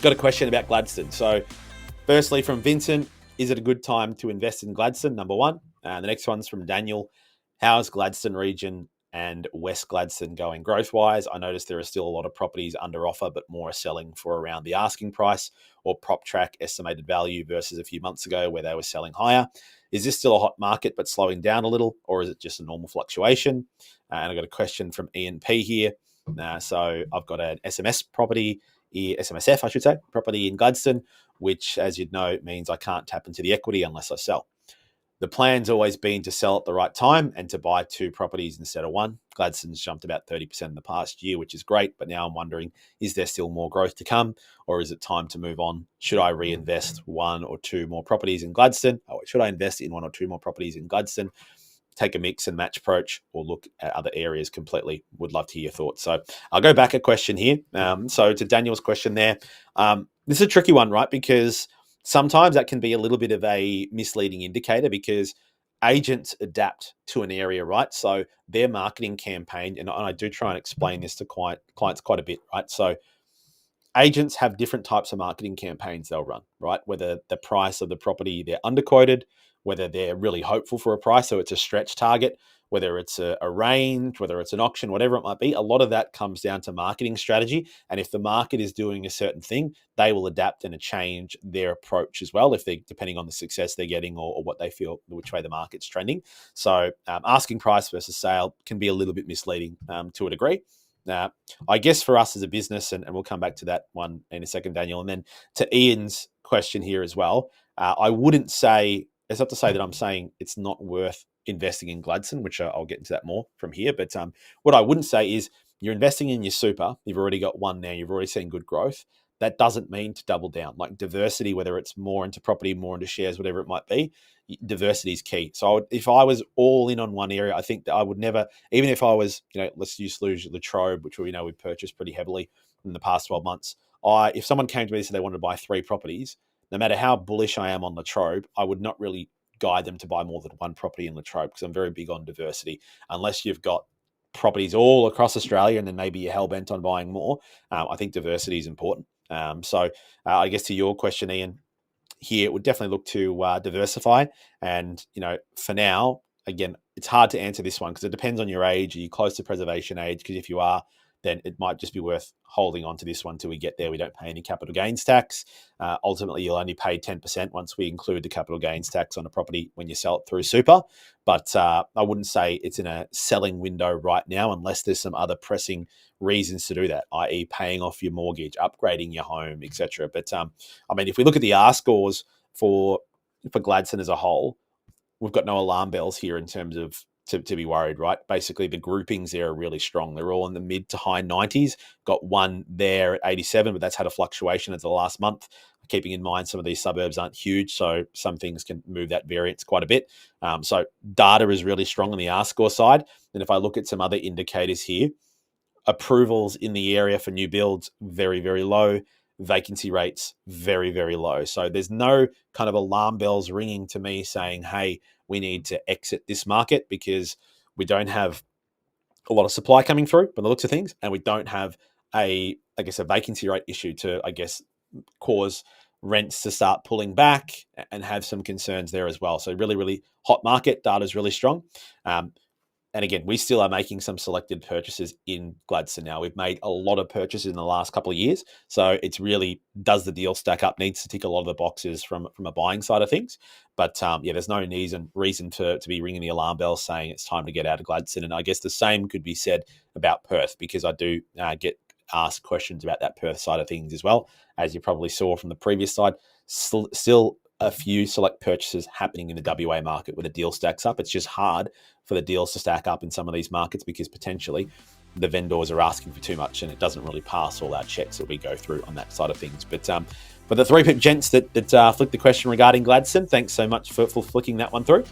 Got a question about Gladstone. So firstly from Vincent, is it a good time to invest in Gladstone? Number one. The next one's from Daniel. How's Gladstone region and West Gladstone going growth-wise? I noticed there are still a lot of properties under offer, but more are selling for around the asking price or prop track estimated value versus a few months ago where they were selling higher. Is this still a hot market but slowing down a little, or is it just a normal fluctuation? And I got a question from Ian P here. So I've got an SMSF, I should say, property in Gladstone, which, as you'd know, means I can't tap into the equity unless I sell. The plan's always been to sell at the right time and to buy 2 properties instead of 1. Gladstone's jumped about 30% in the past year, which is great. But now I'm wondering, is there still more growth to come, or is it time to move on? Should I reinvest 1 or 2 more properties in Gladstone? Or should I invest in 1 or 2 more properties in Gladstone? Take a mix and match approach, or look at other areas completely? Would love to hear your thoughts. So I'll go back a question here. So to Daniel's question there, this is a tricky one, right? Because sometimes that can be a little bit of a misleading indicator because agents adapt to an area, right? So their marketing campaign, and I do try and explain this to clients quite a bit, right? So agents have different types of marketing campaigns they'll run, right? Whether the price of the property, they're underquoted, whether they're really hopeful for a price, so it's a stretch target, whether it's a range, whether it's an auction, whatever it might be. A lot of that comes down to marketing strategy. And if the market is doing a certain thing, they will adapt and change their approach as well, if they, depending on the success they're getting or what they feel, which way the market's trending. So asking price versus sale can be a little bit misleading to a degree. I guess for us as a business, and we'll come back to that one in a second, Daniel, and then to Ian's question here as well, I wouldn't say, it's not to say that I'm saying it's not worth investing in Gladstone, which I'll get into that more from here. But what I wouldn't say is you're investing in your super. You've already got one now. You've already seen good growth. That doesn't mean to double down. Like diversity, whether it's more into property, more into shares, whatever it might be, diversity is key. So if I was all in on one area, I think that I would never, even if I was, let's use Latrobe, which we know we've purchased pretty heavily in the past 12 months. If someone came to me and said they wanted to buy 3 properties, no matter how bullish I am on Latrobe, I would not really guide them to buy more than 1 property in Latrobe because I'm very big on diversity. Unless you've got properties all across Australia and then maybe you're hell-bent on buying more, I think diversity is important. So I guess to your question, Ian, here would definitely look to diversify. And, for now, again, it's hard to answer this one because it depends on your age. Are you close to preservation age? Because if you are, then it might just be worth holding on to this one till we get there. We don't pay any capital gains tax. Ultimately, you'll only pay 10% once we include the capital gains tax on a property when you sell it through super. But I wouldn't say it's in a selling window right now unless there's some other pressing reasons to do that, i.e. paying off your mortgage, upgrading your home, etc. But if we look at the R scores for Gladstone as a whole, we've got no alarm bells here in terms of to be worried, right? Basically, the groupings there are really strong. They're all in the mid to high 90s. Got one there at 87, but that's had a fluctuation as the last month. Keeping in mind some of these suburbs aren't huge, so some things can move that variance quite a bit. So data is really strong on the R-score side. And if I look at some other indicators here, approvals in the area for new builds, very, very low. Vacancy rates, very, very low. So there's no kind of alarm bells ringing to me saying, hey, we need to exit this market because we don't have a lot of supply coming through by the looks of things. And we don't have a vacancy rate issue to, cause rents to start pulling back and have some concerns there as well. So really, really hot market. Data is really strong. And again, we still are making some selected purchases in Gladstone now. We've made a lot of purchases in the last couple of years. So it's really, does the deal stack up? Needs to tick a lot of the boxes from a buying side of things. But there's no reason to be ringing the alarm bells saying it's time to get out of Gladstone. And I guess the same could be said about Perth because I do get asked questions about that Perth side of things as well. As you probably saw from the previous slide, still a few select purchases happening in the WA market where the deal stacks up. It's just hard for the deals to stack up in some of these markets because potentially the vendors are asking for too much and it doesn't really pass all our checks that we go through on that side of things. But for the 3-pip gents that flicked the question regarding Gladstone, thanks so much for flicking that one through.